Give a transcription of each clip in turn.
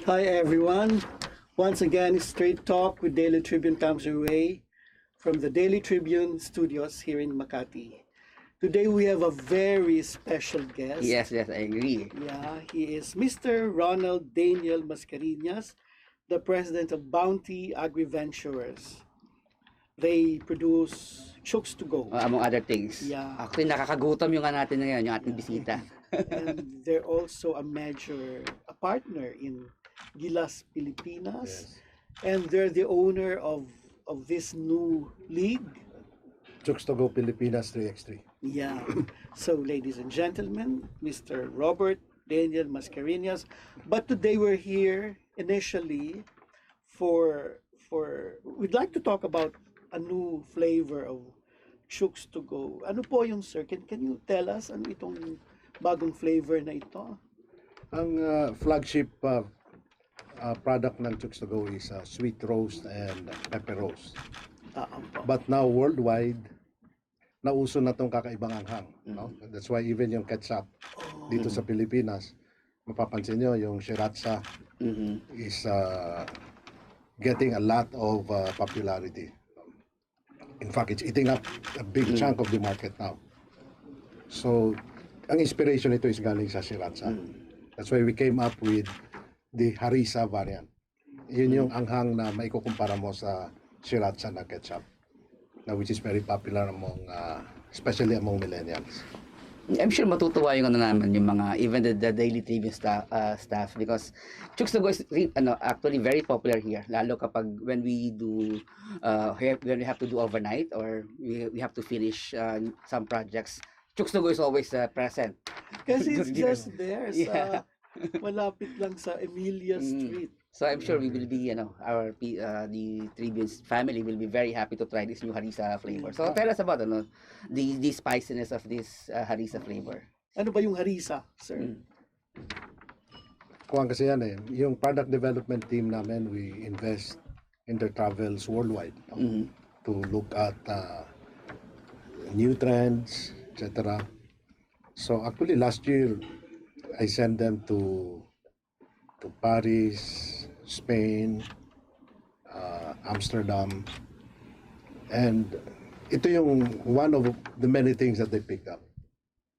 Hi everyone. Once again, Straight Talk with Daily Tribune comes your way from the Daily Tribune studios here in Makati. Today we have a very special guest. Yes, I agree. Yeah, he is Mr. Ronald Daniel Mascarinas, the president of Bounty Agri-Ventures. They produce chooks to go. Among other things. Yeah. Actually, nakakagutom yung natin ngayon, yung ating bisita. And they're also a partner in Gilas, Pilipinas. Yes. And they're the owner of this new league. Chooks to Go Pilipinas 3x3. Yeah. So, ladies and gentlemen, Mr. Robert Daniel Mascarinas. But today we're here initially we'd like to talk about a new flavor of chooks to go. Ano po yung sir? Can you tell us ano itong bagong flavor na ito? Ang flagship product ng Chooks to Go is sweet roast and pepper roast. But now worldwide, nauso na tong kakaibang anghang. No? That's why even yung ketchup dito sa Pilipinas, mapapansin nyo yung sriracha is getting a lot of popularity. In fact, it's eating up a big chunk of the market now. So, ang inspiration nito is galing sa sriracha. That's why we came up with the harissa variant. Yun yung anghang na maikukumpara mo sa sriracha na ketchup, which is very popular among, especially among millennials. I'm sure matutuwa yung naman yung mga even the Daily Tribune staff because chooks to go is actually very popular here, lalo kapag when we have to do overnight or we have to finish some projects. Chooks to go is always present. Kasi it's just there sa Yeah. malapit lang sa Emilia Street. So I'm sure we will be, the Tribune's family will be very happy to try this new harissa flavor. So tell us about the spiciness of this harissa flavor. Ano ba yung harissa, sir? Kuwang kasi yan eh. Yung product development team namin, we invest in their travels worldwide to look at new trends, etc. So actually last year, I sent them to Paris, Spain, Amsterdam, and ito yung one of the many things that they picked up,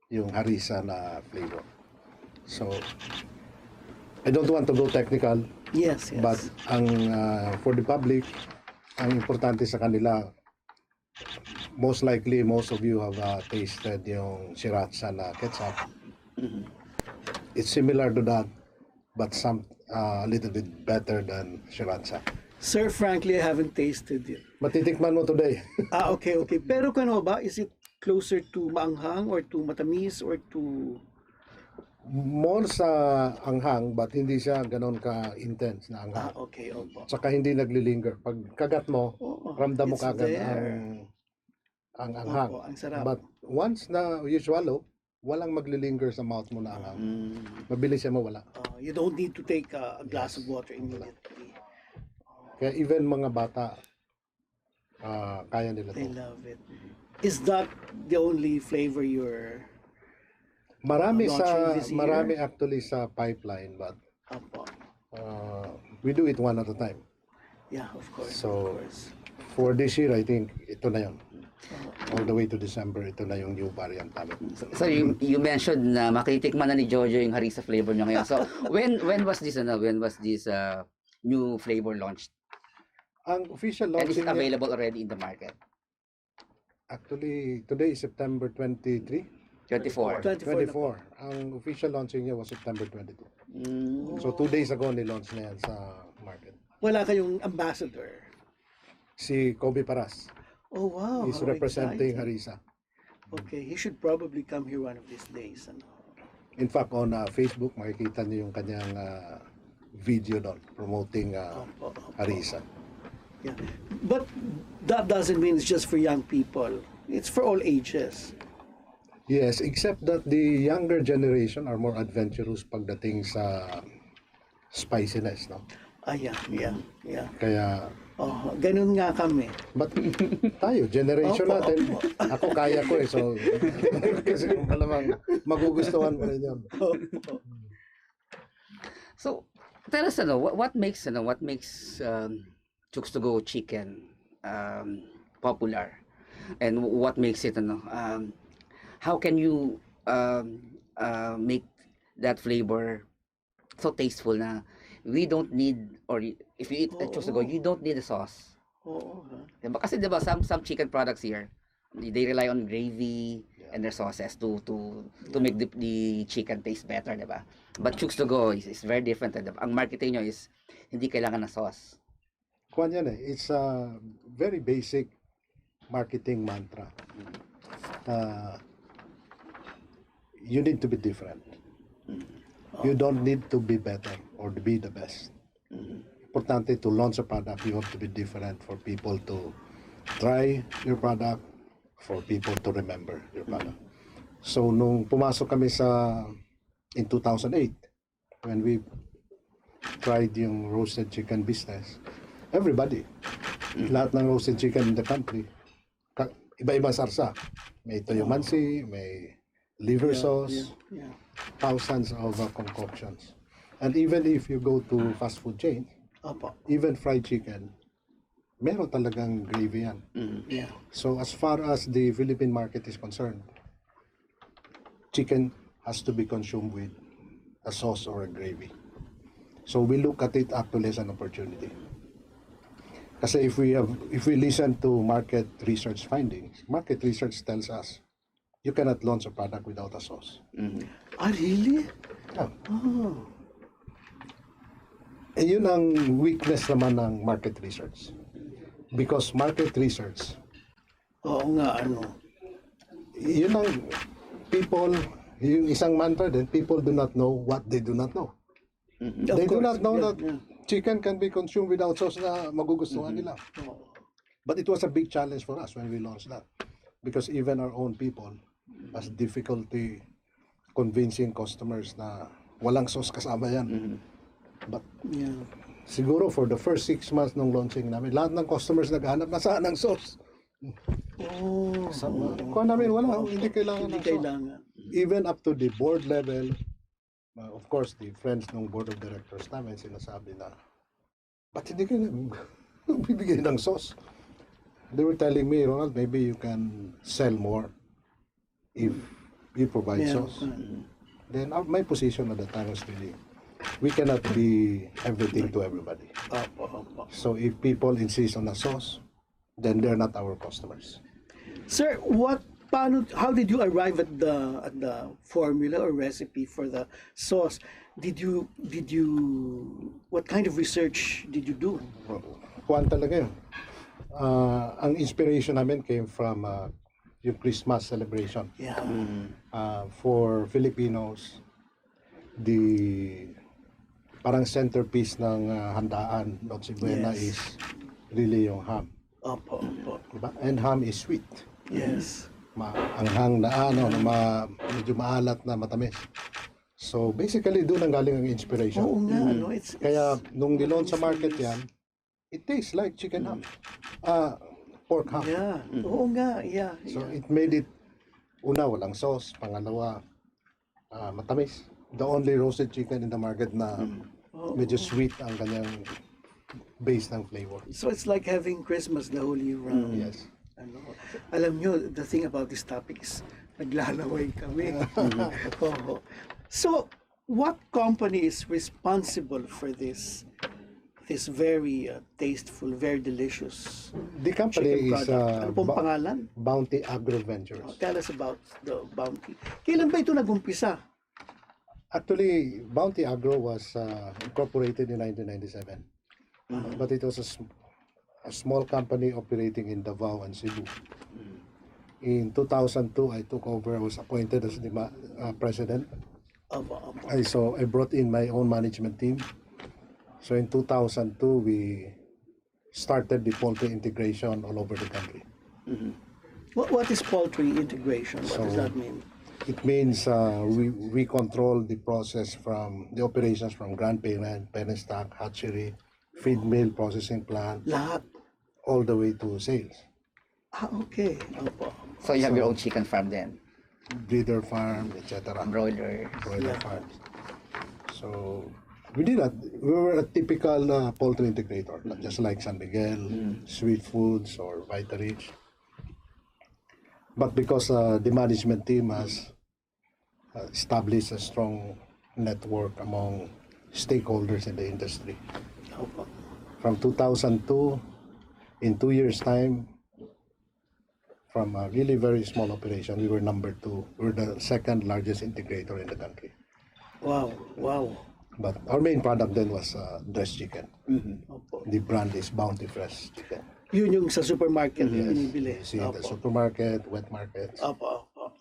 yung harissa na flavor. So I don't want to go technical. Yes. But ang for the public, ang importante sa kanila, most likely most of you have tasted yung sriracha na ketchup. It's similar to that, but a little bit better than sriracha. Sir, frankly, I haven't tasted it. Matitikman mo today. Okay. Pero kano ba? Is it closer to maanghang or to matamis or to... More sa anghang, but hindi siya ganon ka-intense na anghang. Okay, opo. Saka hindi naglilinger. Pag kagat mo, ramdam mo it's kagad there. ang anghang. Opo, ang sarap. But once na you swallow, walang maglilinger sa mouth mo na anghang. Mabilis siya mawala. You don't need to take a glass of water immediately. Kaya even mga bata, kaya nila They to. love it. Is that the only flavor you're... Marami launching this year? marami actually sa pipeline, but Opo. we do it one at a time. Yeah, of course. So for this year, I think ito na yun. All the way to December, ito na yung new variant namin. So you mentioned na makitikman na ni Jojo yung harissa flavor niya ngayon. So when was this new flavor launched? Ang official And is launching it available already in the market? actually today is September 23. 24. 24. Ang official launching niya was September 22. So 2 days ago ni-launch na yan sa market. Wala kayong ambassador? Si Kobe Paras. Oh, wow. He's how representing exciting. harissa. Okay, he should probably come here one of these days. In fact, on Facebook, makikita niyo yung kanyang video doon promoting harissa. Yeah. But that doesn't mean it's just for young people. It's for all ages. Yes, except that the younger generation are more adventurous pagdating sa spiciness, no? Yeah. Kaya, ganun nga kami. but tayo, generation Opo, natin, opo. ako kaya ko eh, so, kasi malamang magugustuhan mo rin yun. So Tell us, what makes Chooks to Go chicken popular, and what makes it, how can you make that flavor so tasteful na we don't need, or if you eat a Chooks to Go, Oo. you don't need a sauce. Oo. Ha? Diba? Kasi diba, some chicken products here, they rely on gravy and their sauces to make the chicken taste better, diba? But Chooks to Go is very different. Diba? Ang marketing nyo is hindi kailangan ng sauce. Kuwan yan eh. It's a very basic marketing mantra. You need to be different. You don't need to be better or to be the best. Importante to launch a product, you have to be different for people to try your product, for people to remember your product. So nung pumasok kami in 2008, when we tried yung roasted chicken business, everybody, lahat ng roasted chicken in the country, iba-ibang sarsa. May toyomansi, may liver sauce, Yeah. thousands of concoctions. And even if you go to fast food chain, Opo. even fried chicken, meron talagang gravy yan. Yeah. So as far as the Philippine market is concerned, chicken has to be consumed with a sauce or a gravy. So we look at it actually as an opportunity. Kasi if we listen to market research findings, market research tells us you cannot launch a product without a sauce. Ah, really? Yeah. Oh. Eh yun ang weakness naman ng market research. Because market research, Oo nga, yun ang yung isang mantra din, people do not know what they do not know. Of They do course. not know Yeah, that yeah. chicken can be consumed without sauce na magugustuhan nila. Oo. But it was a big challenge for us when we launched that. Because even our own people has difficulty convincing customers na walang sauce kasama yan. But Yeah. siguro for the first 6 months ng launching namin, lahat ng customers naghahanap na saan ng sauce. Oh. Kuha namin, wala, hindi kailangan Hindi ng sauce. kailangan. Even up to the board level, of course, the friends ng board of directors namin sinasabi na, ba't hindi kayo bibigay ng sauce? They were telling me, Ronald, maybe you can sell more if you provide Yeah. sauce. Then my position at the time was really, we cannot be everything to everybody. Opo. So if people insist on a sauce, then they're not our customers. Sir, how did you arrive at the formula or recipe for the sauce? What kind of research did you do? Kuwan talaga yun. Ang inspiration namin came from yung Christmas celebration. Yeah. For Filipinos, the parang centerpiece ng handaan, Noche Buena, Yes. is really yung ham. Opo. Diba? And ham is sweet. Yes. Maanghang na medyo maalat na matamis. So basically doon ang galing ang inspiration. Oo nga, it's Kaya nung nilaunch sa market yan, it tastes like chicken ham. Pork ham. yeah. Oo nga, yeah. So it made it, una, walang sauce. Pangalawa, matamis. The only roasted chicken in the market na medyo sweet ang kanyang base ng flavor. So it's like having Christmas the whole year round. Yes. Alam nyo, the thing about this topic is naglalaway kami. Oo. So, what company is responsible for this very tasteful, very delicious The company chicken is product? Ano pong pangalan? Bounty Agro Ventures. Tell us about the Bounty. Kailan ba ito nag-umpisa? Actually, Bounty Agro was incorporated in 1997. But it was a small company operating in Davao and Cebu. In 2002, I took over. I was appointed as the president. Opo. So I brought in my own management team. So in 2002, we started the poultry integration all over the country. What is poultry integration? What does that mean? It means we control the process from the operations from grandparent, parent stock, hatchery, feed mill, processing plant, Lahat. all the way to sales. Okay. Opo. So you have your own chicken farm then, Breeder farm, etc. broiler. Broiler farms. So We did that. We were a typical poultry integrator, not just like San Miguel, Sweet Foods, or Vitarich. But because the management team has established a strong network among stakeholders in the industry. Opo. From 2002, in 2 years' time, from a really very small operation, we were number 2. We were the second largest integrator in the country. Wow, wow. But our main product then was dressed chicken. Opo. The brand is Bounty Fresh Chicken. Yun yung sa supermarket binibili. You see in the Opo. supermarket, wet markets. Opo, opo.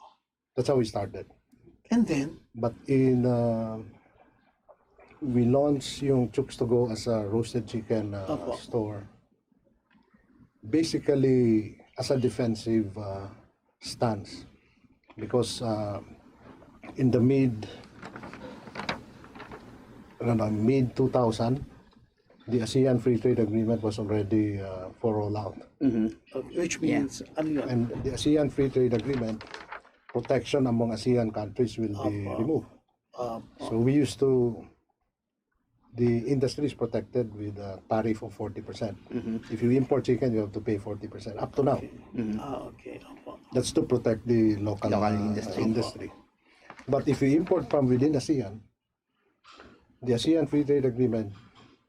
That's how we started. And then, But we launched yung Chooks to Go as a roasted chicken Opo. store. Basically, as a defensive stance. Because in the mid-2000, the ASEAN Free Trade Agreement was already for rollout. which means, ano yun? And the ASEAN Free Trade Agreement, protection among ASEAN countries will be removed. So we used to, the industry is protected with a tariff of 40%. If you import chicken, you have to pay 40%, up to now. Okay. Opo. That's to protect the local industry. But if you import from within ASEAN, the ASEAN Free Trade Agreement,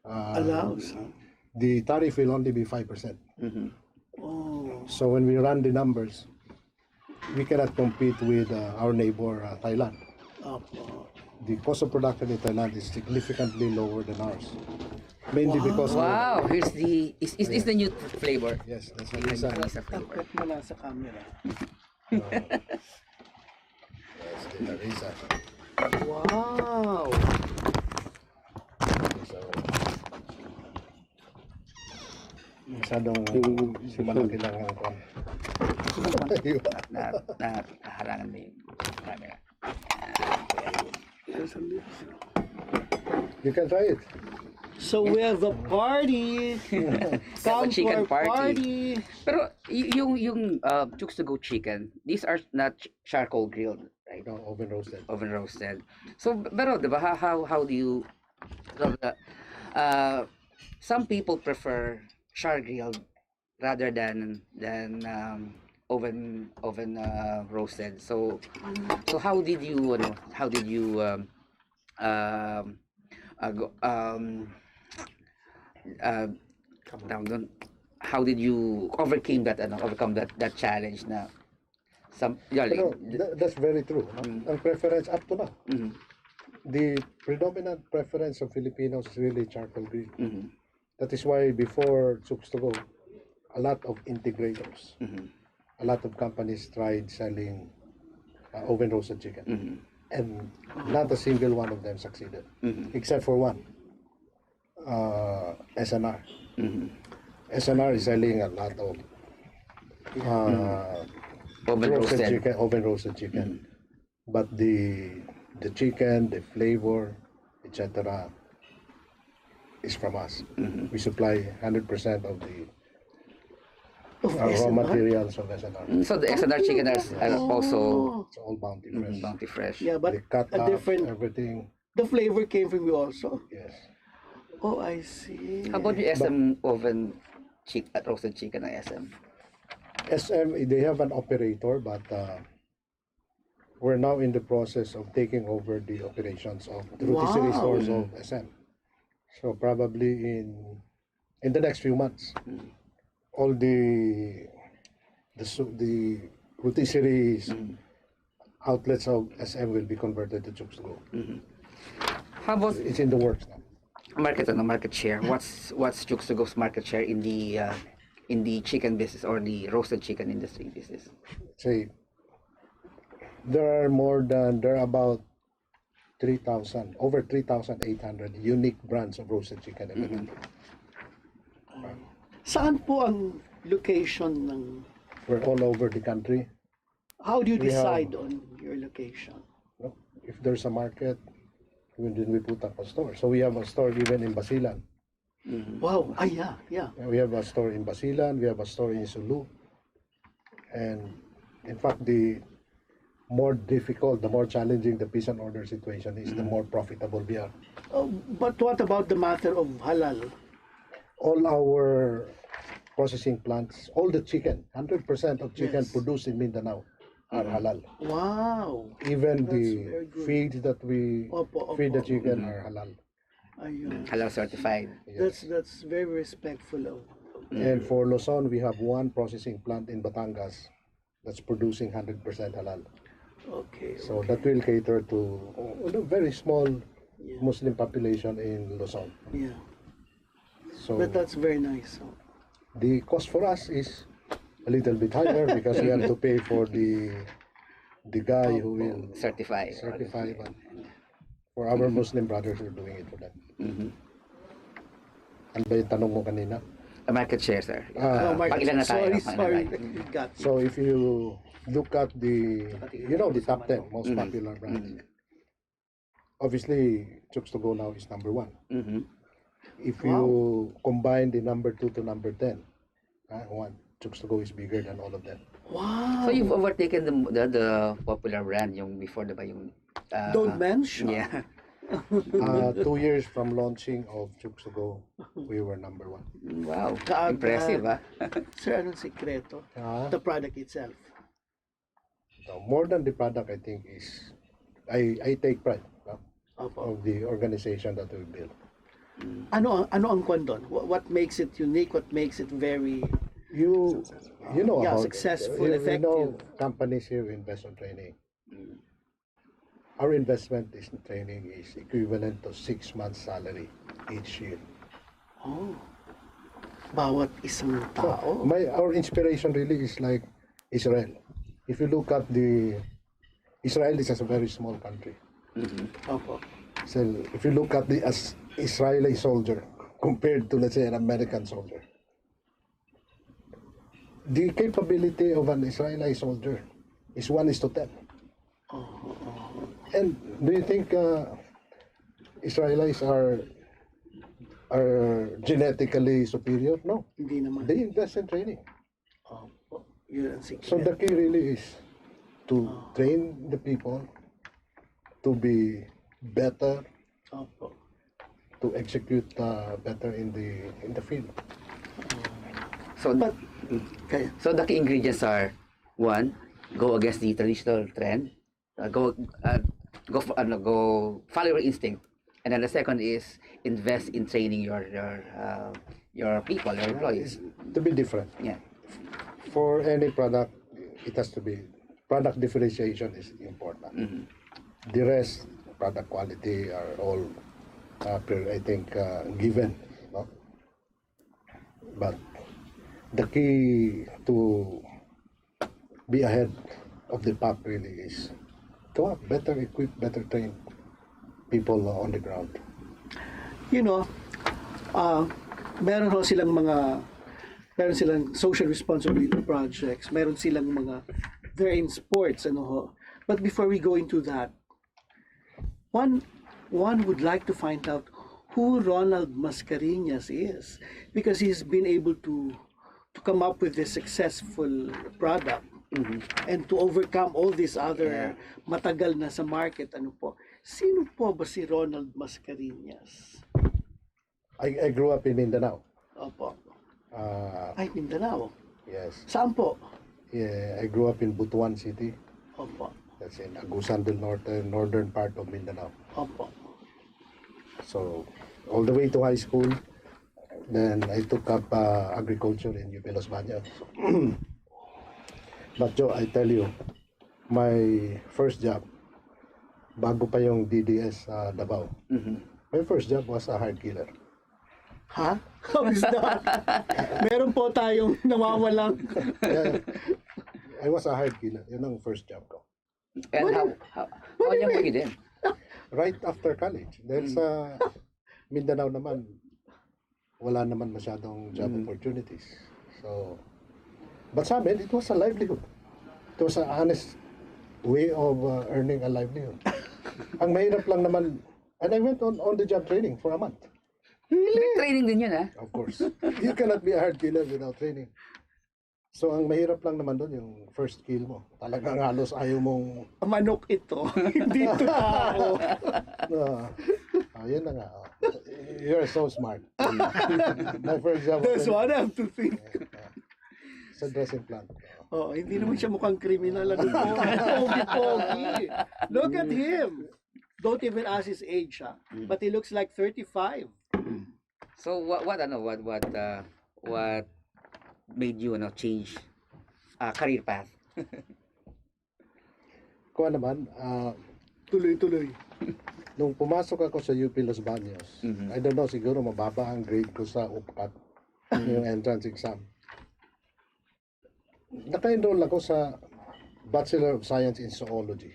Allows. the tariff will only be 5%. Oh, So when we run the numbers, we cannot compete with our neighbor Thailand. opo. The cost of production in Thailand is significantly lower than ours. Mainly because Wow, here's the is the new flavor. yes, that's The the reason. Harissa flavor. Takot mo na sa camera. That's the Harissa. Wow! So, masyadong malaki lang ang kwan. Na harangan mo yung camera. You can try it. So we have a party! Come chicken for party. Pero yung Chooks to Go chicken, these are not charcoal grilled, right? No, oven roasted. Oven roasted. So, pero diba, how do you, some people prefer char grilled rather than oven roasted. So how did you how did you overcome that challenge na some Pero that's very true. No? Ang preference up to now. The predominant preference of Filipinos is really charcoal grill. That is why before Chooks to Go, a lot of integrators, a lot of companies tried selling oven roasted chicken, and not a single one of them succeeded, except for one, SNR. SNR is selling a lot of oven roasted chicken, but the chicken, the flavor, etc., is from us. We supply 100% of the raw materials of SNR. So the SNR chicken are also It's all Bounty Fresh. Bounty Fresh. Yeah, but They cut a up different, everything. the flavor came from you also? Yes. Oh, I see. How about yung SM roasted chicken ng SM? SM, they have an operator, but we're now in the process of taking over the operations of the rotisserie stores of SM. So probably in the next few months, all the rotisserie outlets of SM will be converted to Chooks to Go. How about It's in the works now. market share? What's Chooks to Go's market share in the chicken business or the roasted chicken industry business? Say there are about 3,000, over 3,800 unique brands of roasted chicken in the country. Saan po ang location ng... We're all over the country. How do you We decide on your location? No? If there's a market, then we put up a store. So we have a store even in Basilan. Wow. Yeah. We have a store in Basilan. We have a store in Sulu. And in fact, the more difficult, the more challenging the peace and order situation is, the more profitable we are. But what about the matter of halal? All our processing plants, all the chicken, 100% of chicken Yes. produced in Mindanao are halal. Wow. Even That's the very good. feeds that we Opo, feed the opo. chicken are halal. Ayun. Halal certified. Yes. That's very respectful of. And for Luzon, we have one processing plant in Batangas that's producing 100% halal. Okay. So that will cater to a very small Yeah. Muslim population in Luzon. Yeah. So But that's very nice. the cost for us is a little bit higher because we have to pay for the guy who will Certify. certify, but for our Muslim brothers who are doing it for them. Mhm. Ano ba yung tanong mo kanina? Market share, sir. Mark, Pag ilan na tayo? sorry, Pag ilan sorry. na tayo? Got you. So if you look at the top 10 most popular brands, obviously Chooks to Go now is number 1. Mhm. If you combine the number 2 to number 10, Chooks to Go is bigger than all of them. Wow. So you've overtaken the popular brand yung before, diba, yung Don't mention. yeah. 2 years from launching of Chooks to Go, we were number 1. Wow. Kaagad. Impressive, ah. Sir, anong sikreto? The product itself. So more than the product, I think is I take pride Opo. of the organization that we built. Ano ang kwento? What makes it unique? What makes it very You know Yeah, about successful, you know effective. companies here invest on training. Our investment in training is equivalent to 6 months salary each year. bawat isang tao? Our inspiration really is like Israel. If you look at Israel is a very small country. Opo. So if you look at the Israeli soldier compared to, let's say, an American soldier, the capability of an Israeli soldier is 1:10. And do you think Israelis are genetically superior? No. Hindi naman. They invest in training. Opo. Yun ang sikreto. So the key really is to train the people to be better, Opo. to execute better in the field. So, But, kaya, so the key ingredients are, 1, go against the traditional trend. Go follow your instinct. And then the second is invest in training your people, your employees. To be different. Yeah. For any product, it has to be, product differentiation is important. The rest, product quality are all, I think, given. No? But the key to be ahead of the pack really is to have better equipped, better trained people on the ground. you know, meron silang social responsibility projects, meron silang they're in sports, ano ho. But before we go into that, one would like to find out who Ronald Mascarinas is, because he's been able to come up with this successful product and to overcome all these other matagal na sa market. Ano po? Sino po ba si Ronald Mascarinas? I grew up in Mindanao. Opo. Uh, Ay, Mindanao. yes. Saan po? Yeah, I grew up in Butuan City. Opo. That's in Agusan del Norte, northern part of Mindanao. Opo. So, all the way to high school, then I took up agriculture in UP Los Baños. But Joe, I tell you, my first job, bago pa yung DDS sa Davao, my first job was a hard killer. Ha? How is that? Meron po tayong nawawalang. Yeah, I was a hard killer. Yun ang first job ko. And how young were you then? Right after college. Dahil sa Mindanao naman, wala naman masyadong job opportunities. So, but sa amin, it was a livelihood. It was an honest way of earning a livelihood. Ang mahirap lang naman, and I went on the job training for a month. Training din yun, ah. Of course. You cannot be a hard killer without training. So ang mahirap lang naman doon yung first kill mo. Talagang halos ayaw mong Manok ito, hindi ito tao. yun na nga. You're so smart. My first job That's what I have to think. sa dressing plant. Oh, hindi naman siya mukhang kriminal. Ano po? Pogi-pogi. Look at him. Don't even ask his age, but he looks like 35. So what made you change career path? Kuha naman, Tuloy-tuloy. nung pumasok ako sa UP Los Baños, I don't know, siguro mababa ang grade ko sa UPCAT, yung entrance exam. Naka-enroll ako sa Bachelor of Science in Zoology.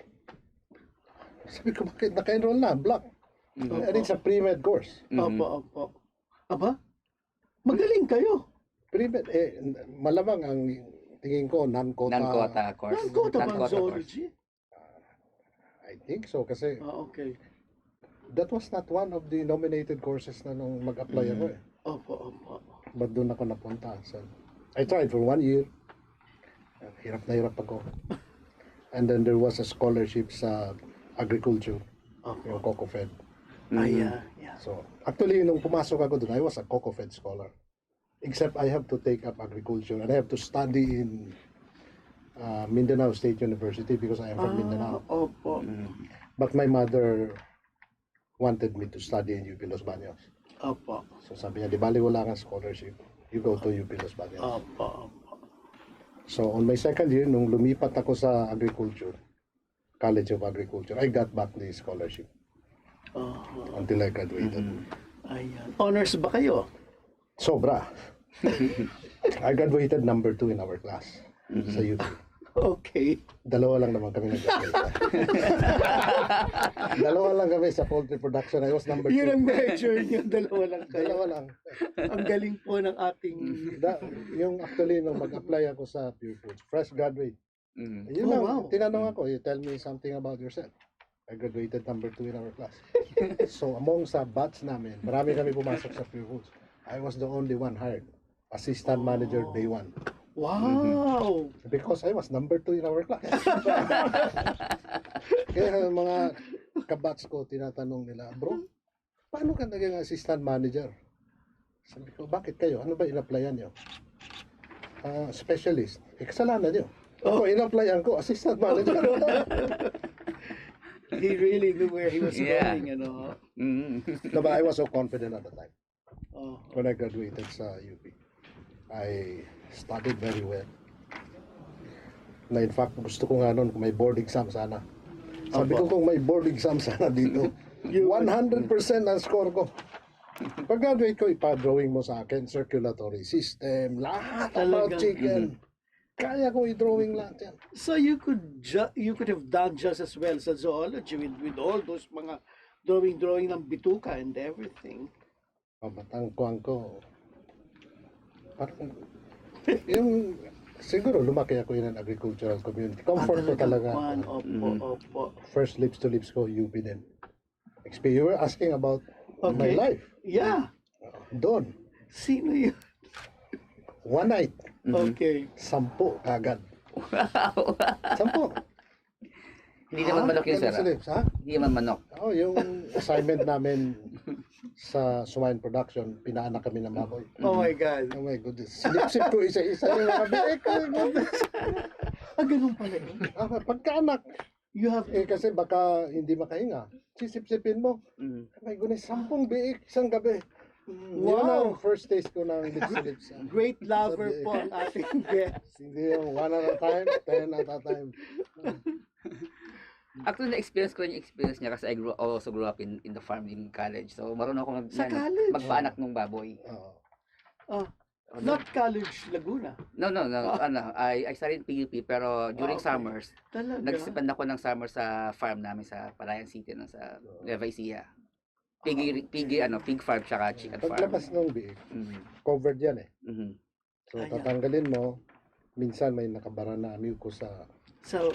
Sabi ko, bakit naka-enroll na? Block. And it's a pre-med course. Opo. Aba? Magaling kayo. Pre-med, malamang ang tingin ko, non-quota. Non-quota course. Non-quota bang Non-quota zoology? I think so, kasi Okay. that was not one of the nominated courses na nung mag-apply ako eh. Opo. But doon ako napunta. So, I tried for 1 year. Hirap na hirap ako. And then there was a scholarship sa agriculture, yung COCO-Fed. Yeah. So, actually, nung pumasok ako doon, I was a COCO-Fed scholar. Except I have to take up agriculture and I have to study in Mindanao State University because I am from Mindanao. Opo. But my mother wanted me to study in UP Los Baños. Opo. So sabi niya, di bali wala kang scholarship, you go to UP Los Baños. Opo. So on my second year, nung lumipat ako sa agriculture, College of Agriculture, I got back the scholarship until I graduated. Ayan. Honors ba kayo? Sobra. I graduated number 2 in our class sa UP. Okay. Dalawa lang naman kami nag-graduate. Dalawa lang kami sa poultry production. I was number 2. Yun ang measure niyo. Dalawa lang kayo. Dalawa lang. Ang galing po ng ating... Yung actually, nung mag-apply ako sa Pure Foods, fresh graduate. Yun Oh, lang, wow. tinanong ako, you tell me something about yourself. I graduated number 2 in our class. So among sa batch namin, marami kami pumasok sa Pure Foods. I was the only one hired. Assistant manager day 1. Wow! Because I was number 2 in our class. Kaya mga kabats ko, tinatanong nila, bro, paano ka naging assistant manager? Sabi ko, bakit kayo? Ano ba in-applyan nyo? Specialist. Kasalanan nyo. Ako, in-applyan ko, assistant manager. He really knew where he was Yeah. going, ano. No, but I was so confident at the time. Oh. When I graduated sa UP, I studied very well. Na in fact, gusto ko nga noon kung may board exam sana. Sabi ko kung may board exam sana dito, 100% ang score ko. Pag-graduate ko, ipa-drawing mo sa akin, circulatory system, lahat about chicken. Kaya ko i-drawing lahat yan. So you could have done just as well sa zoology with all those mga drawing ng bituka and everything. Pabatang kuwang ko. Parang, yung, siguro lumaki ako in an agricultural community. Comfort ko talaga. Opo. First lips to lips ko, UP din. You were asking about my life. Yeah. Doon. Sino yun? One night. Okay. 10 agad. Wow. 10. Hindi naman manok yun, sir. Lips to lips, ha? Hindi naman manok. Oh, yung assignment namin sa swine production, pinaanak kami ng baboy. Oh my God. Oh my goodness. Sinipsip ko isa-isa yung mga biik ko. Ganun pala yun. Pagkaanak. You have... Kasi baka hindi makahinga. Sisip-sipin mo. Oh my goodness, 10 biik isang gabi. Yun ang first taste ko ng lips-to-lips. Great lover po ang ating guest. Hindi yung 1 at a time, 10 at a time. Actually, na-experience ko rin yung experience niya kasi I also grew up in the farm in college. So, marunong ako Sa college? magpaanak ng baboy. Not College Laguna. No. I started PUP pero during summers, Talaga? nag-spend ako ng summer sa farm namin sa Palayan City sa Nueva Ecija. Pig farm tsaka chicken farm. Paglabas ng biik, covered yan eh. So, tatanggalin mo, minsan may nakabara na mucus sa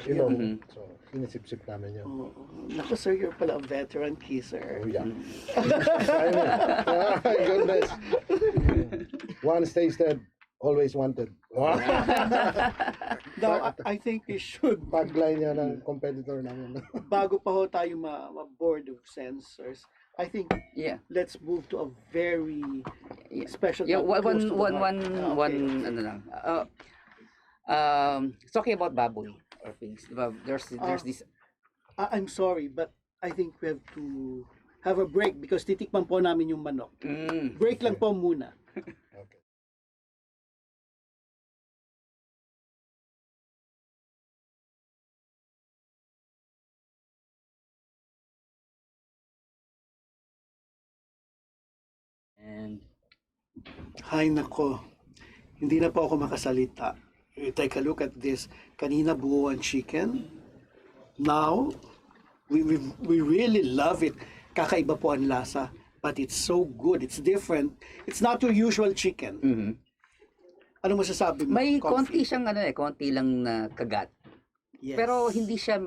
ilong. So, sinisip-sip namin yun. Naku sir, you're pala a veteran kisser. Oh, yeah. My goodness. Once tasted, always wanted. Now, I think we should, Tagline niya ng competitor namin. bago pa ho tayo ma-board of sensors, I think Yeah. let's move to a very Yeah. special Yeah, topic close to the heart. one, Okay. ano lang. Talking about baboy or pigs, diba, there's this. I'm sorry, but I think we have to have a break because titikman po namin yung manok. Break lang po muna. Okay. And Hay nako, hindi na po ako makasalita. Take a look at this. Kanina buuan chicken. Now, we really love it. Kakaiba po ang lasa. But it's so good. It's different. It's not your usual chicken. Ano masasabi mo? may Comfy? konti siyang konti lang na kagat. Yes. Pero hindi siya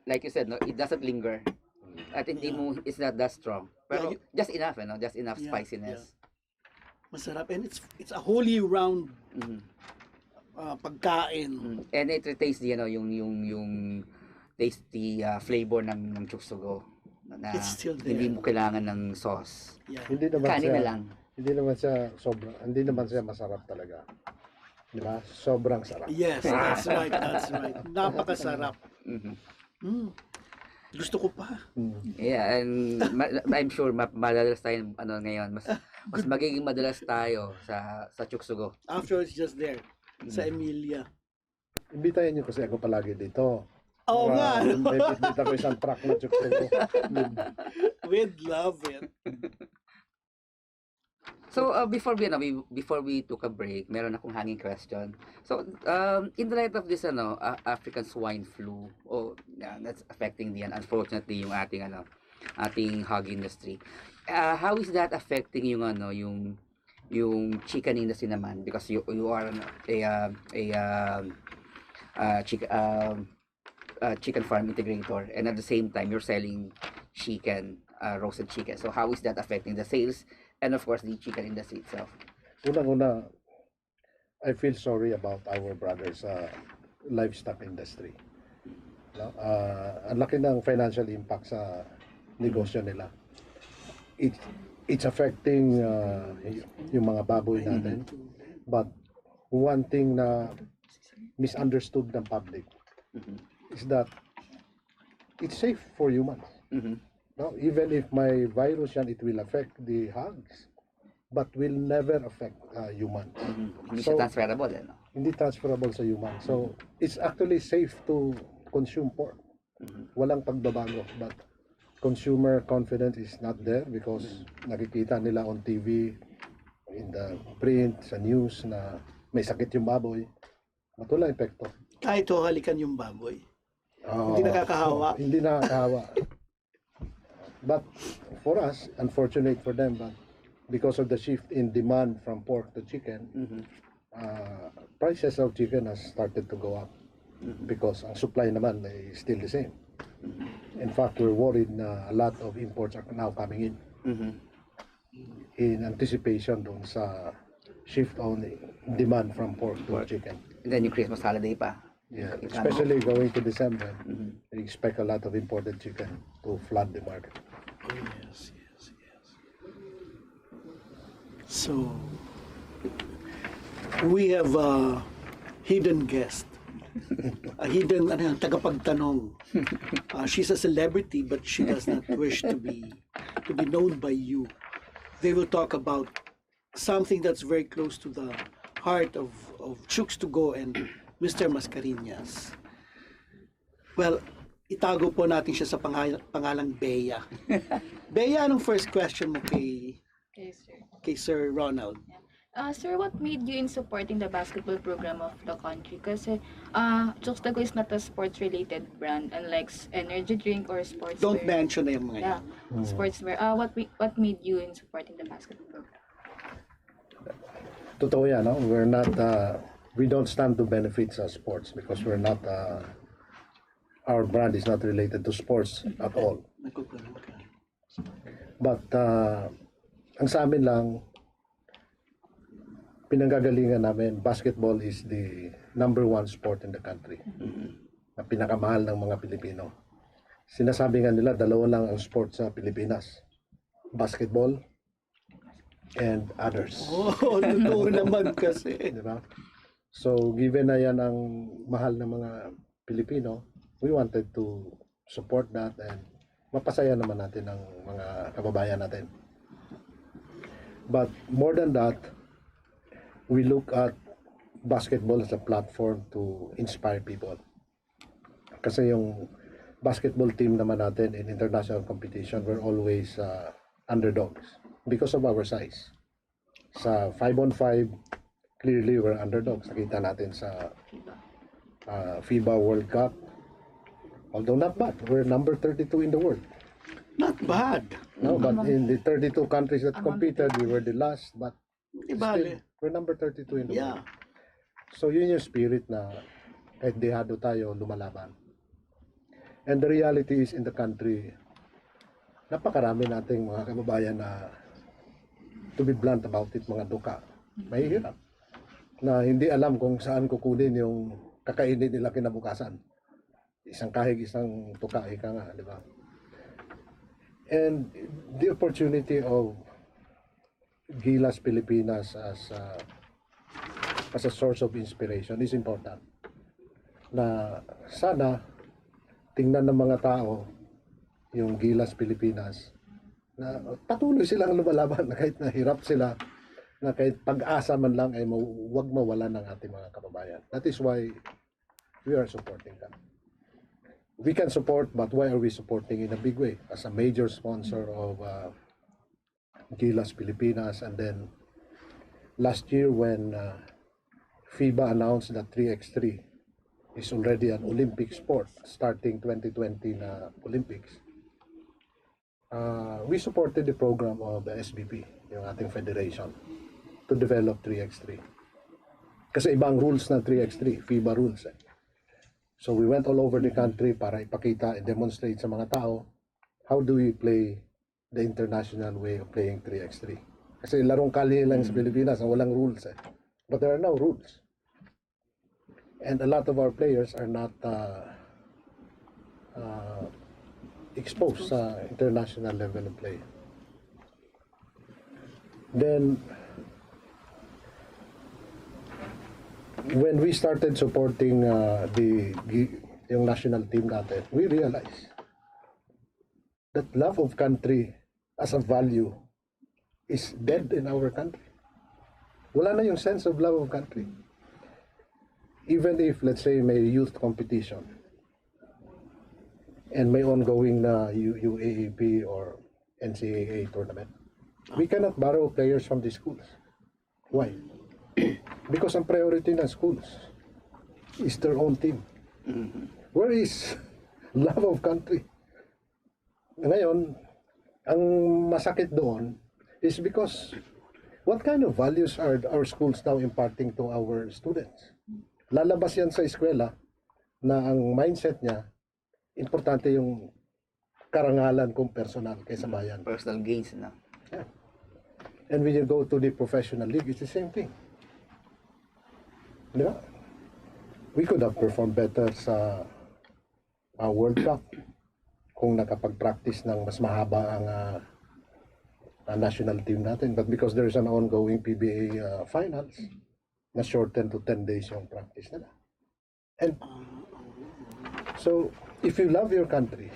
like you said, no, it doesn't linger. At hindi mo, it's not that strong. Pero just enough, just enough Yeah, spiciness. Masarap. And it's a wholly round pagkain. And it retains yung tasty flavor ng chuksugo. Na It's still there. hindi mo kailangan ng sauce. Yeah. Hindi naman Kanin siya, na lang. hindi naman siya masarap talaga. Di ba? Sobrang sarap. Yes, that's right. That's right. Napakasarap. Gusto ko pa. Yeah, and I'm sure madalas tayo ngayon, mas magiging madalas tayo sa chuksugo. After it's just there. Sa Emilia. Imbitahin niyo kasi ako palagi dito. Oo nga. May bitbit ako isang truck na chuksugo. We'd love it. So before we took a break, meron akong hanging question. So in the light of this African swine flu, that's affecting unfortunately yung ating hog industry. How is that affecting yung chicken industry naman, because you are chicken farm integrator, and at the same time you're selling chicken, roasted chicken. So how is that affecting the sales and of course the chicken industry itself? Unang-una, I feel sorry about our brothers livestock industry. No? Ang laki ng financial impact sa negosyo nila. It's affecting yung mga baboy natin. But one thing na misunderstood ng public is that it's safe for humans. No? Even if may virus yan, it will affect the hogs, but will never affect humans. Hindi siya transferable, no? Hindi transferable sa human. So, it's actually safe to consume pork. Walang pagbabago. But consumer confidence is not there because nakikita nila on TV, in the print, sa news na may sakit yung baboy. At wala epekto. Kahit halikan yung baboy. Hindi nakakahawa. Hindi nakakahawa. But for us, unfortunate for them, but because of the shift in demand from pork to chicken, prices of chicken has started to go up because ang supply naman is still the same. In fact, we're worried na a lot of imports are now coming in anticipation dun sa shift on demand from pork to chicken. And then yung Christmas holiday pa. Yeah, especially going to December, we expect a lot of imported chicken to flood the market. Oh, yes. So, we have a hidden guest. A hidden tagapagtanong. She's a celebrity, but she does not wish to be known by you. They will talk about something that's very close to the heart of Chooks to Go and Mr. Mascarinas. Well, itago po natin siya sa pangalang Bea. Bea, anong first question mo kay Sir Ronald? Sir, what made you in supporting the basketball program of the country? Kasi Chooks to Go is not a sports-related brand, unlike energy drink or sportswear. Don't mention na yung mga Yeah, sportswear. What made you in supporting the basketball program? Totoo yan, no? We're not, we don't stand to benefit sa sports because we're not, our brand is not related to sports at all. But, ang sa amin lang, pinanggagalingan namin, basketball is the number one sport in the country. Na pinakamahal ng mga Pilipino. Sinasabi nga nila, dalawa lang ang sport sa Pilipinas. Basketball and others. Oh, totoo naman kasi. Di ba? So, given na yan ang mahal ng mga Pilipino, we wanted to support that and mapasaya naman natin ang mga kababayan natin. But more than that, we look at basketball as a platform to inspire people. Kasi yung basketball team naman natin in international competition, we're always underdogs because of our size. Sa 5-on-5, clearly we're underdogs. Nakita natin sa FIBA World Cup. Although not bad, we're number 32 in the world. Not bad. No, but in the 32 countries that competed, we were the last, but Di still, bale. we're number 32 in the Yeah. world. So yun yung spirit na kahit dehado tayo, lumalaban. And the reality is in the country, napakarami nating mga kababayan na, to be blunt about it, mga duka. Mahihirap. Na hindi alam kung saan kukunin yung kakainin nila kinabukasan. Isang kahig, isang tuka, ika nga, di ba? And the opportunity of Gilas Pilipinas as a source of inspiration is important. Na sana tingnan ng mga tao yung Gilas Pilipinas na patuloy silang lumalaban na kahit nahirap sila, na kahit pag-asa man lang ay huwag mawalan ng ating mga kababayan. That is why we are supporting them. We can support, but why are we supporting in a big way? As a major sponsor of Gilas Pilipinas, and then last year when FIBA announced that 3x3 is already an Olympic sport starting 2020 na Olympics, we supported the program of the SBP, yung ating federation, to develop 3x3. Kasi ibang rules ng 3x3, FIBA rules eh. So we went all over the country para ipakita and demonstrate sa mga tao how do we play the international way of playing 3x3. Kasi larong kalye lang sa Pilipinas, walang rules eh. But there are now rules. And a lot of our players are not exposed sa international level of play. Then, when we started supporting yung national team natin, we realized that love of country as a value is dead in our country. Wala na yung sense of love of country. Even if, let's say, may youth competition and may ongoing na UAAP or NCAA tournament, we cannot borrow players from the schools. Why? Because ang priority ng schools is their own team. Where is love of country? Ngayon, ang masakit doon is because what kind of values are our schools now imparting to our students? Lalabas yan sa eskwela na ang mindset niya, importante yung karangalan kong personal kaysa bayan. Personal gains na. Yeah. And when you go to the professional league, it's the same thing. Di ba? We could have performed better sa World Cup kung nakapag-practice ng mas mahaba ang national team natin. But because there's an ongoing PBA finals, na shorten to 10 days yung practice nila. And so, if you love your country,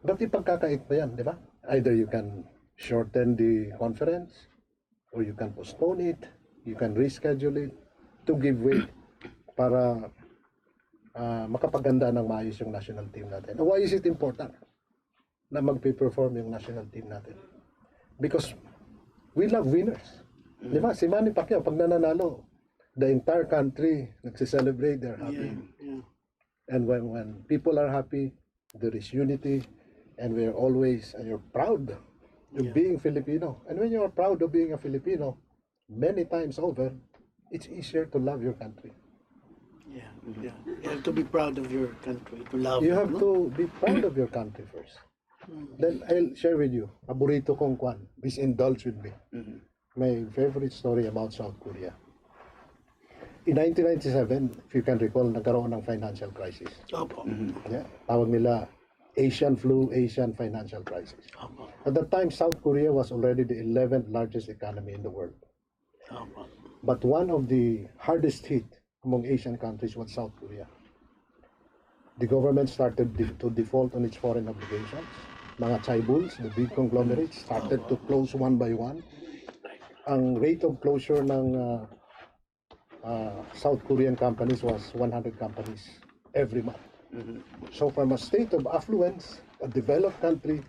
ba't ipagkakait pa yan, di ba? Either you can shorten the conference, or you can postpone it, you can reschedule it, to give way para makapaganda ng maayos yung national team natin. Why is it important na magpe-perform yung national team natin? Because we love winners. Di ba? Si Manny Pacquiao, pag nananalo, the entire country nagse-celebrate, they're happy. Yeah. And when people are happy, there is unity, and we're always, and you're proud of being Filipino. And when you're proud of being a Filipino, many times over, it's easier to love your country. Yeah. You have to be proud of your country, to love You it, have no? to be proud of your country first. Then I'll share with you, paborito kong kwan, please indulge with me. my favorite story about South Korea. In 1997, if you can recall, nagkaroon ng financial crisis. Opo. Yeah, tawag nila Asian flu, Asian financial crisis. Opo. At that time, South Korea was already the 11th largest economy in the world. Opo. But one of the hardest hit among Asian countries was South Korea. The government started to default on its foreign obligations. Mga chaebuls, the big conglomerates, started to close one by one. Ang rate of closure ng South Korean companies was 100 companies every month. So from a state of affluence, a developed country,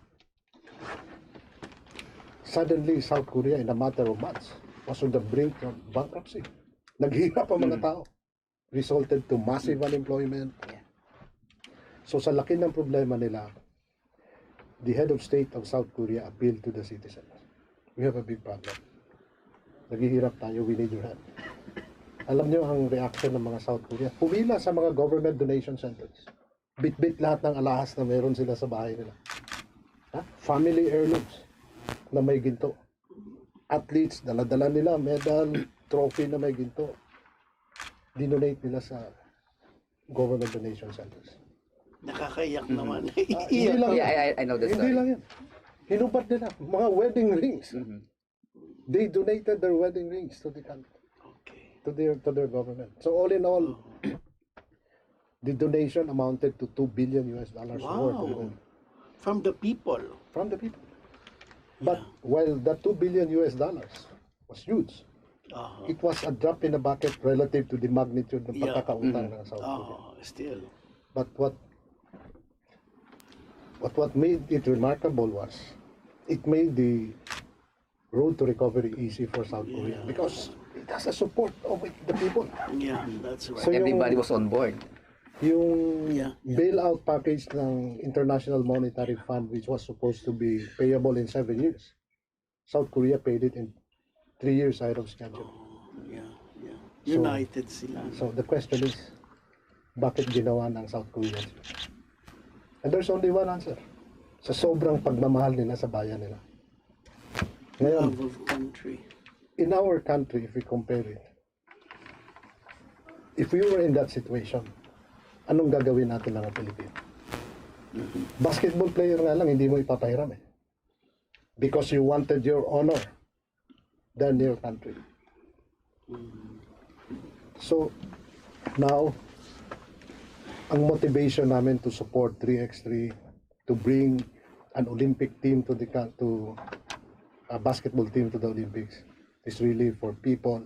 suddenly South Korea in a matter of months was on the brink of bankruptcy. Naghihirap ang mga tao. Resulted to massive unemployment. So sa laki ng problema nila, the head of state of South Korea appealed to the citizens. We have a big problem. Naghihirap tayo, we need your help. Alam niyo ang reaction ng mga South Korea? Pumila sa mga government donation centers. Bit-bit lahat ng alahas na meron sila sa bahay nila. Family heirlooms na may ginto. Athletes, dala-dala nila medal, trophy na may ginto. Dinonate nila sa government donation centers. Nakakaiyak naman. Hindi lang yan. I know the Hindi story. lang yan. Hinubad nila. Mga wedding rings. They donated their wedding rings to the country. Okay. To their government. So all in all, the donation amounted to $2 billion worth. Wow. From the people. From the people. But while the $2 billion was huge, it was a drop in the bucket relative to the magnitude ng pagkakautang ng South Korea. Still. But what made it remarkable was it made the road to recovery easy for South Korea because it has a support of the people. Yeah, that's right. So Everybody was on board. yung bailout package ng International Monetary Fund, which was supposed to be payable in 7 years, South Korea paid it in 3 years ahead of schedule. Yeah. United sila. So the question is, bakit ginawa ng South Koreans? And there's only one answer. Sa sobrang pagmamahal nila sa bayan nila. Ngayon, Love of country. in our country, if we compare it, if we were in that situation, anong gagawin natin mga Pilipino? Basketball player nga lang, hindi mo ipapahiram eh. Because you wanted your honor than your country. So, now, ang motivation namin to support 3x3, to bring an Olympic team to a basketball team to the Olympics, is really for people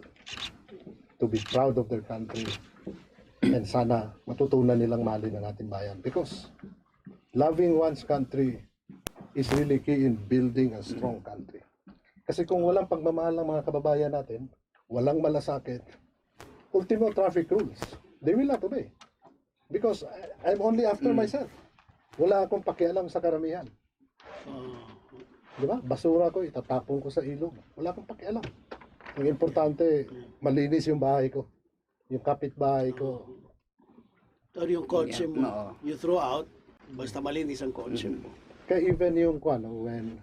to be proud of their country and sana matutunan nilang mahalin ang ating bayan. Because loving one's country is really key in building a strong country. Kasi kung walang pagmamahal ng mga kababayan natin, walang malasakit, ultimo traffic rules, they will not obey. Because I'm only after myself. Wala akong pakialam sa karamihan. Di ba? Basura ko, itatapon ko sa ilog. Wala akong pakialam. Ang importante, malinis yung bahay ko. Yung kapitbahay ko. Or yung kotse mo, you throw out, basta malinis ang kotse mo. Kaya even yung when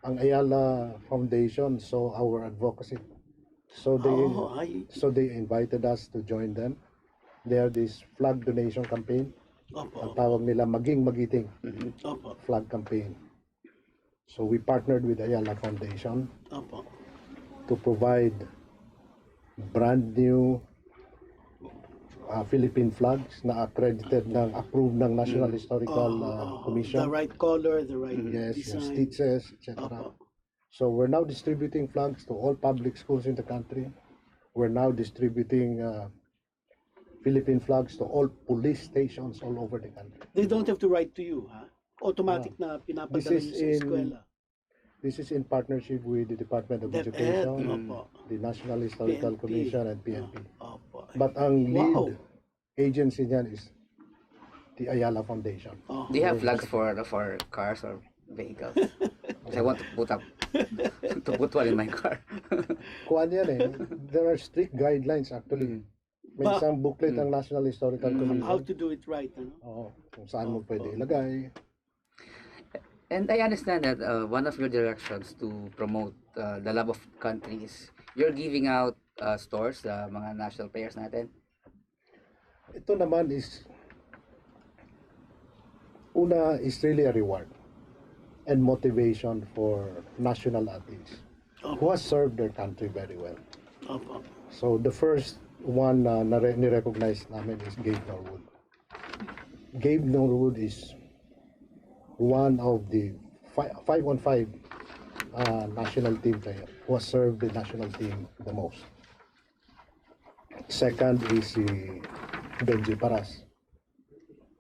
ang Ayala Foundation saw our advocacy, so they invited us to join them. They have this flag donation campaign. Ang tawag nila Maging Magiting flag campaign. So we partnered with Ayala Foundation to provide brand new Philippine flags na accredited ng approved ng National Historical Commission. The right color, the right Yes, design. yung stitches, etc. So we're now distributing flags to all public schools in the country. We're now distributing Philippine flags to all police stations all over the country. They don't have to write to you, ha? Automatic na pinapadala nyo sa eskwela. This is in partnership with the Department of Education, the National Historical Commission, and PNP. But ang lead agency niyan is the Ayala Foundation. Do you have flags for cars or vehicles? I want to put one in my car. Kuwan yan eh. There are strict guidelines actually. May isang booklet ang National Historical Commission. How to do it right, ano? Kung saan mo pwede ilagay. And I understand that one of your directions to promote the love of countries, you're giving out stores sa mga national players natin. Ito naman is, una is really a reward and motivation for national athletes who has served their country very well. Opo. So the first one na ni-recognize namin is Gabe Norwood. Gabe Norwood is one of the 5-on-5 national team player who has served the national team the most. Second is si Benji Paras.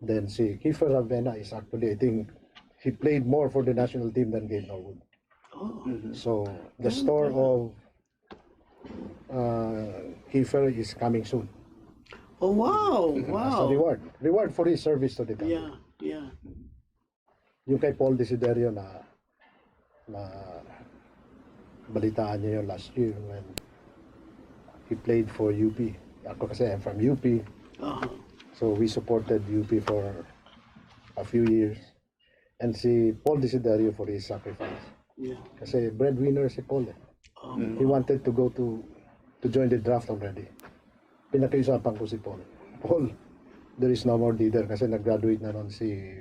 Then si Kiefer Ravena is actually, I think, he played more for the national team than Gabe Norwood. Oh. So the store of Kiefer is coming soon. Oh, wow. As a Wow. reward for his service to the country. Yeah, yeah. Yung kay Paul Desiderio na balitaan niyo yun last year when he played for UP. Ako kasi I'm from UP. Uh-huh. So we supported UP for a few years. And si Paul Desiderio for his sacrifice. Yeah. Kasi breadwinner si Paul eh. He wanted to go to join the draft already. Pinakiusapan ko si Paul. Paul, there is no more leader kasi nag-graduate na ron si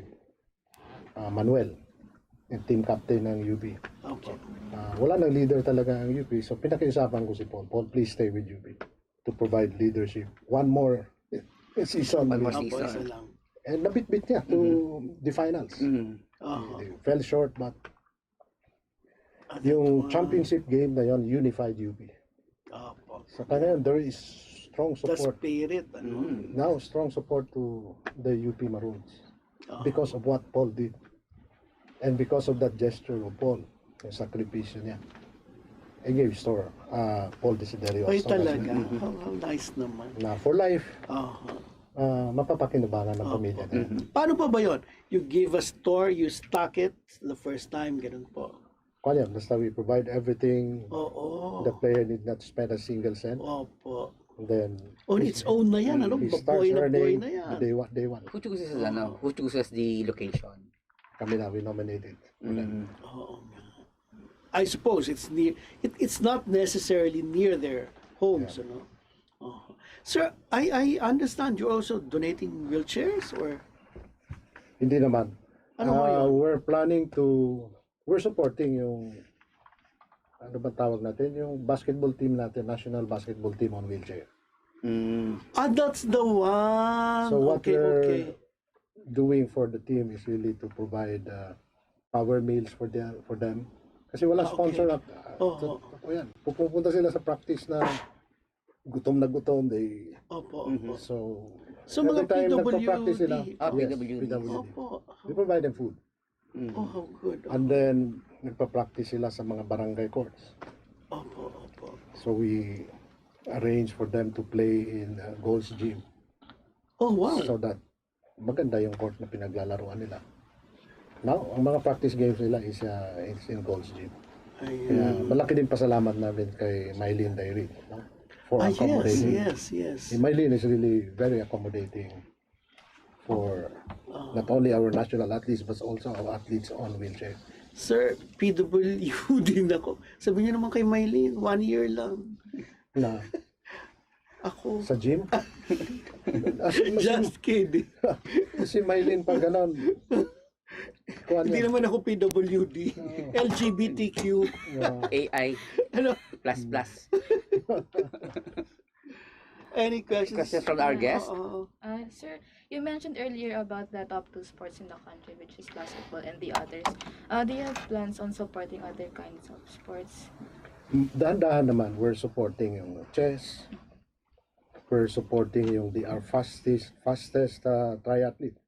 Manuel, yung team captain ng UP. Okay. Wala nang leader talaga ang UP. So pinakiusapan ko si Paul. Paul, please stay with UP to provide leadership. One more season. One more Opo, season. isa lang. And nabit-bit niya to the finals. Uh-huh. They fell short but yung championship game na yon unified UP. Opo. Sa kanya there is strong The support. spirit, ano? Now strong support to the UP Maroons because of what Paul did. And because of that gesture of Paul, yung sakripisyo niya. I gave store Paul Desiderio. Ay, store talaga. How nice naman. na for life, Uh-huh. mapapakinabangan ng pamilya niya. Paano pa ba yun? You give a store, you stock it the first time, ganun po. Kaya, basta we provide everything. Oo. The player need not spend a single cent. Opo. And then, On its own na yan, ano? he Boy starts na boy earning na yan. day one. Who chooses who chooses the location? Kami na, we nominated. Oo nga. I suppose it's near, it's not necessarily near their homes, ano? Sir, I understand you're also donating wheelchairs or? Hindi naman. Ano ba yun? We're supporting yung, ano ba tawag natin? Yung basketball team natin, national basketball team on wheelchair. That's the one. So what okay, we're okay. doing for the team is really to provide power meals for them. Kasi wala sponsor at totoo yan. Pupunta sila sa practice na gutom. Opo. So mga every time PWD. nagpa-practice sila, PWD. Opo. we provide them food. Oh, how good. And then nagpa-practice sila sa mga barangay courts. Opo. So we arrange for them to play in Gold's Gym Oh, wow. so that maganda yung court na pinaglalaruan nila. Now, ang mga practice games nila is in Gold's Gym. Ayun. Kaya malaki din pasalamat namin kay Mylene Dairy, no? For accommodating. Yes. Mylene is really very accommodating for not only our national athletes but also our athletes on wheelchair. Sir, PWD din ako. Sabi niyo naman kay Mylene, 1 year lang. Na Ako. sa gym. Just kidding. Si Mylene pag ganon. Hindi naman ako PWD. LGBTQ. AI Ano? plus. Any questions? Questions from our guest? Sir, you mentioned earlier about the top 2 sports in the country, which is basketball and the others. Do you have plans on supporting other kinds of sports? Dahan-dahan naman, we're supporting yung chess. We're supporting yung our fastest triathlete,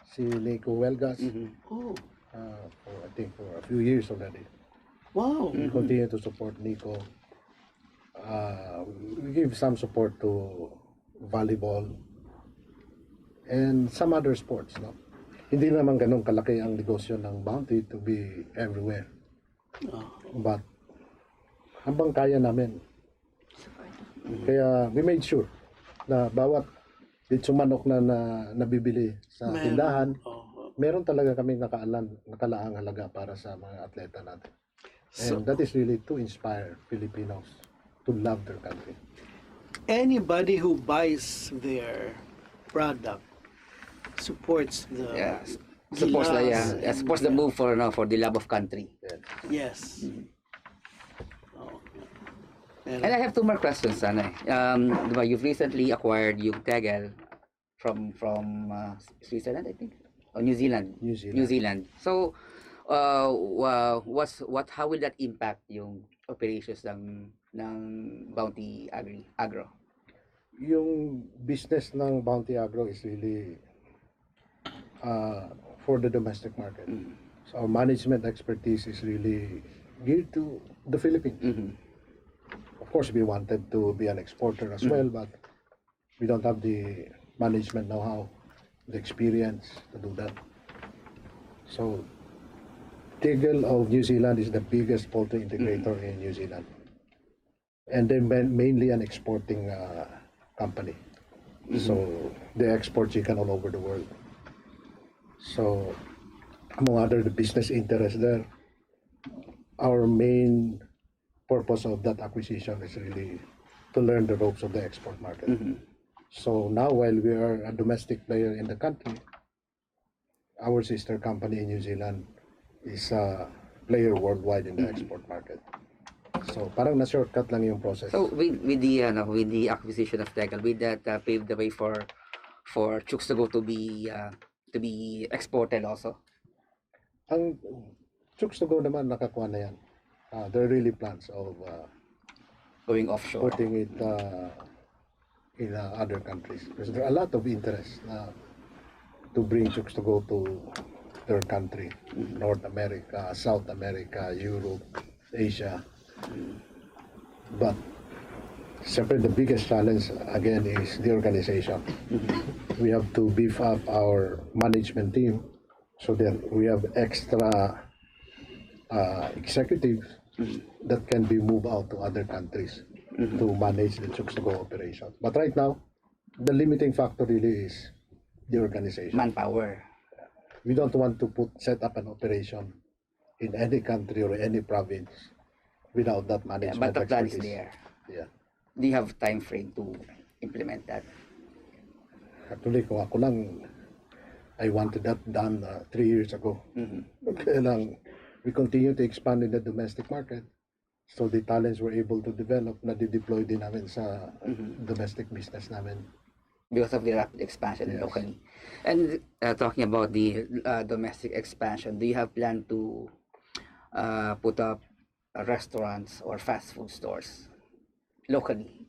si Nico Welgas. Oh, I think for a few years already. wow. We continue to support Nico. We give some support to volleyball and some other sports. No? Hindi naman ganun kalaki ang negosyo ng Bounty to be everywhere. But hambang kaya namin. Kaya we made sure na bawat litso manok na nabibili sa tindahan, meron talaga kaming nakalaang halaga para sa mga atleta natin. So And that is really to inspire Filipinos to love their country. anybody who buys their product supports the Yes. Supports the Gilas and- supports the move for for the love of country. Yes. Yes. Oh, yeah. And I have two more questions, sana. Diba, you've recently acquired yung Tegel from Switzerland, I think, or New Zealand. New Zealand. New Zealand. So, how will that impact yung operations ng Bounty Agro? Yung business ng Bounty Agro is really for the domestic market. So our management expertise is really geared to the Philippines. Of course, we wanted to be an exporter as well, but we don't have the management know-how, the experience to do that. So Tegel of New Zealand is the biggest poultry integrator in New Zealand. And they're mainly an exporting company. So they export chicken all over the world. So among other the business interests there, our main purpose of that acquisition is really to learn the ropes of the export market. So now while we are a domestic player in the country, our sister company in New Zealand is a player worldwide in the export market. So parang na-shortcut lang yung process. So with the acquisition of Tegel, will that pave the way for Chooks to Go to be exported also? Ang Chooks to Go naman nakakuha na yan. There are really plans of Going offshore. putting it in other countries. Because there are a lot of interest to bring Chooks to Go to their country. North America, South America, Europe, Asia. But siyempre the biggest challenge again is the organization. We have to beef up our management team so that we have extra executives that can be moved out to other countries to manage the Chooks to Go operation. But right now, the limiting factor really is the organization. Manpower. We don't want to set up an operation in any country or any province without that Yeah, management but the plan is expertise. there. Yeah. Do you have time frame to implement that? Actually, kung ako lang, I wanted that done 3 years ago. Kaya lang, we continue to expand in the domestic market. So the talents we're able to develop na di-deploy din namin sa domestic business namin. Because of the rapid expansion Yes. locally. And talking about the domestic expansion, do you have plan to put up restaurants or fast food stores locally?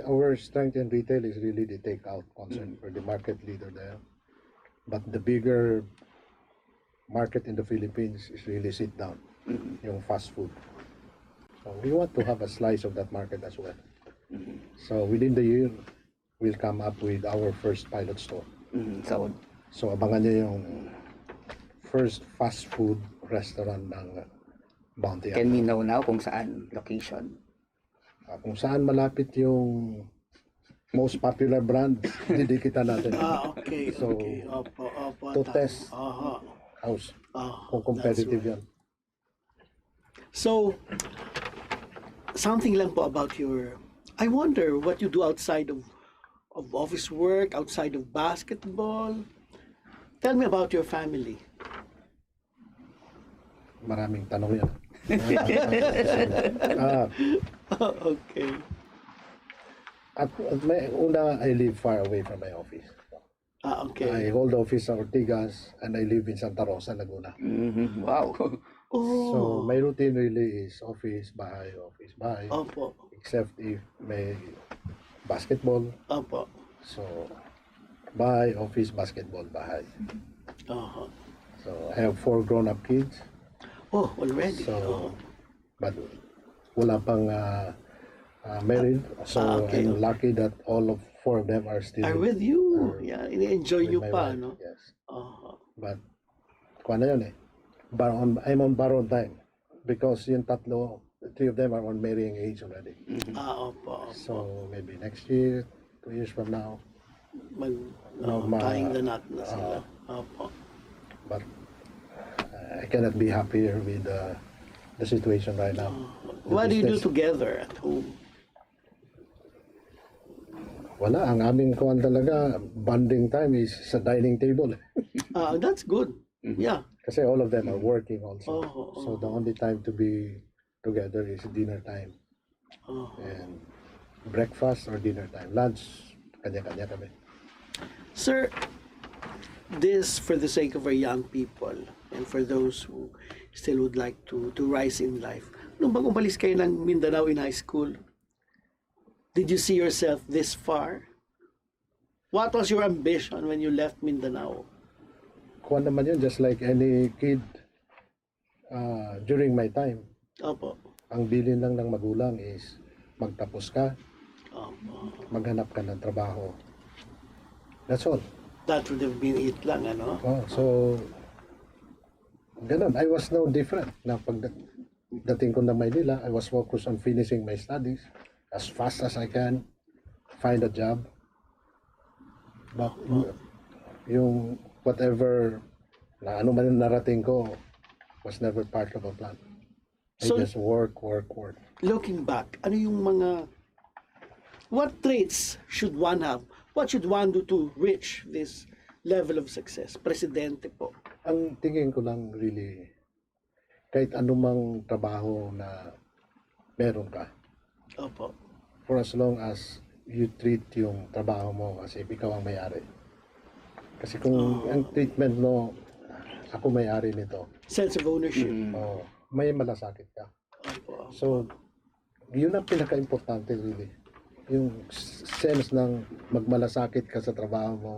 Our strength in retail is really the takeout concept. We're the market leader there. But the bigger market in the Philippines is really sit down, yung fast food. So we want to have a slice of that market as well. So within the year, we'll come up with our first pilot store. So abangan nyo yung first fast food restaurant ng Bounty. Can we know now kung saan location? Kung saan malapit yung most popular brand, didikita natin. Okay. So, okay. Opo, to tama. test house, kung competitive yan. So, something lang po about I wonder what you do outside of office work, outside of basketball. Tell me about your family. Maraming tanong yan. Okay. At may una, I live far away from my office. Okay. I hold office sa Ortigas and I live in Santa Rosa, Laguna. Wow. So my routine really is office, bahay, Opo. except if may basketball. Opo. So bahay, office, basketball, bahay. Uh-huh. So I have 4 grown-up kids. Oh, already. So, but wala pang married. So okay. I'm lucky that all of 4 of them are still Are with you. Yeah, enjoy with you my pa, wife. no? Yes. Uh-huh. But kuha na yun eh. I'm on borrowed time because yung 3 of them are on marrying age already. Opo. So maybe next year, 2 years from now. Tying the knot na sila. Opo. But I cannot be happier with the situation right now. What do you do business. together at home? Wala, ang aming kuwan talaga, bonding time is sa dining table. That's good. Yeah. Kasi all of them are working also. Oh, So the only time to be together is dinner time. Oh. And breakfast or dinner time. Lunch, kanya-kanya kami. Sir, this for the sake of our young people and for those who still would like to rise in life. Nung bang umalis kayo ng Mindanao in high school, did you see yourself this far? What was your ambition when you left Mindanao? Kuwan naman yun, just like any kid during my time. Opo. Ang bilin lang ng magulang is magtapos ka, Opo. maghanap ka ng trabaho. That's all. That would have been it lang, ano? Oh, so, ganun. I was no different. Na pagdating ko na Maynila, I was focused on finishing my studies as fast as I can, find a job. But yung whatever na ano man yung narating ko was never part of a plan. I So- just work. Looking back, ano yung mga, what traits should one have? What should one do to reach this level of success? Presidente po. Ang tingin ko lang really, kahit anumang trabaho na meron ka, Opo. for as long as you treat yung trabaho mo as if ikaw ang may-ari. Kasi kung ang treatment mo, ako may-ari nito, Sense of ownership. oh, may malasakit ka. Opo. So, yun ang pinaka-importante really. Yung sense ng magmalasakit ka sa trabaho mo,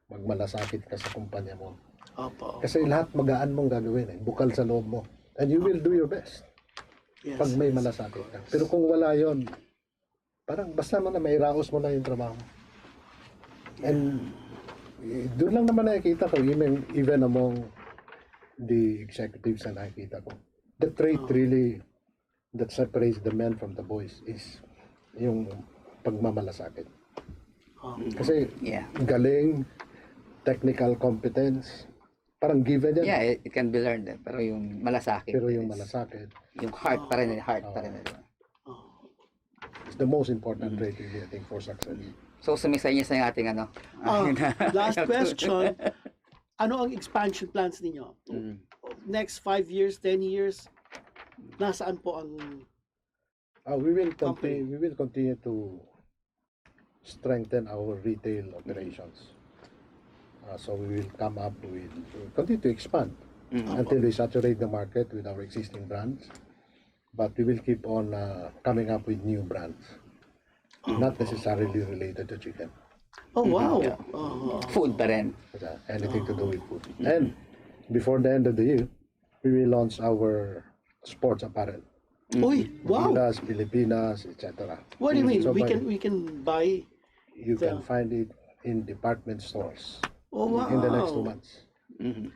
magmalasakit ka sa kumpanya mo. Opo. Kasi lahat magaan mong gagawin eh, bukal sa loob mo. And you will do your best Yes. pag may malasakit ka. Pero kung wala yon, parang basta mo na mairaos mo na yung trabaho mo. And doon lang naman nakikita ko, even among the executives na nakikita ko. The trait really that separates the men from the boys is yung pagmamalasakit. Kasi Yeah. galing, technical competence, parang given yan. Yeah, it can be learned. Pero yung malasakit. Pero yung is- malasakit Yung heart pa rin. Heart pa rin. is the most important trait really, I think, for success. So, sumisay niya sa yung ating ano. Last question. Ano ang expansion plans ninyo? Mm. Next 5 years, 10 years, nasaan po ang... We will continue to strengthen our retail operations. So we will come up with, continue to expand until we saturate the market with our existing brands. But we will keep on coming up with new brands, not necessarily related to chicken. Oh, wow. Yeah. Food pa rin. Anything to do with food. And before the end of the year, we will launch our sports apparel. Uy, wow. Gilas, Pilipinas, etc. What do you mean? So we by- can buy... You can find it in department stores Oh, wow. in the next 2 months.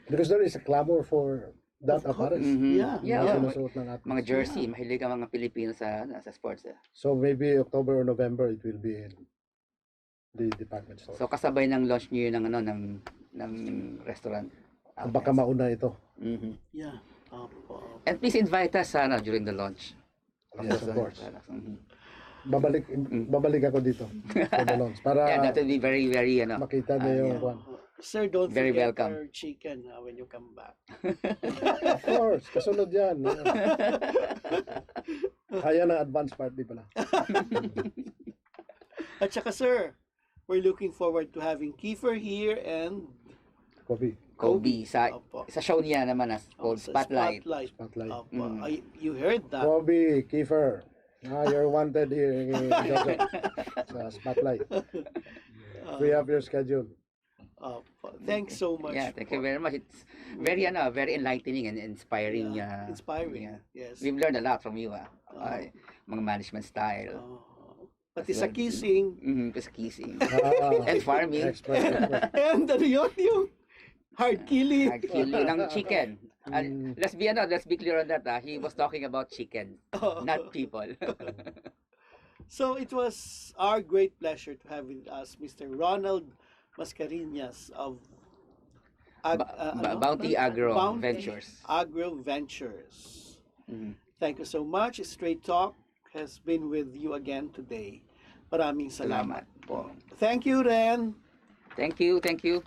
Because there is a clamor for that Of course. apparel. Yeah. Yeah, Mga oh, sinusuot ng athletes. mga jersey. Mahilig ang mga Pilipino sa sports. So maybe October or November it will be in the department store. So, kasabay ng launch niyo ng, ng restaurant. Baka mauna ito. Mhm. Yeah. Opo. And please invite us during the launch. Yes, of course. Mhm. Babalik ako dito for the launch para Yeah, that will be very, very, makita na yung yeah. kwan. Sir, don't Very forget welcome. our chicken when you come back. Of course, kasunod yan. Kaya na advance party pala. At saka, sir, we're looking forward to having Kiefer here and Kobe, Kobe. Opo. Sa show niya naman called sa Spotlight. spotlight. Opo. You heard that. Kobe, Kiefer, you're wanted here in Jojo, sa Spotlight. Free up your schedule. Opo. Thanks so much. Yeah, thank you po. very much. It's very, very enlightening and inspiring. Yeah, inspiring. Yeah. Yes. We've learned a lot from you. Mga management style. Pati sa kissing. Sa kissing. Ah, And farming. expert. And ano yun? Yung hard killing. Hard killing ng chicken. Let's be clear on that. He was talking about chicken, not people. So it was our great pleasure to have with us Mr. Ronald Mascarinas of Bounty Agro Bounty Ventures. Agro Ventures. Mhm. Thank you so much. Straight Talk has been with you again today. Maraming salamat po. Thank you, Ren. Thank you, thank you.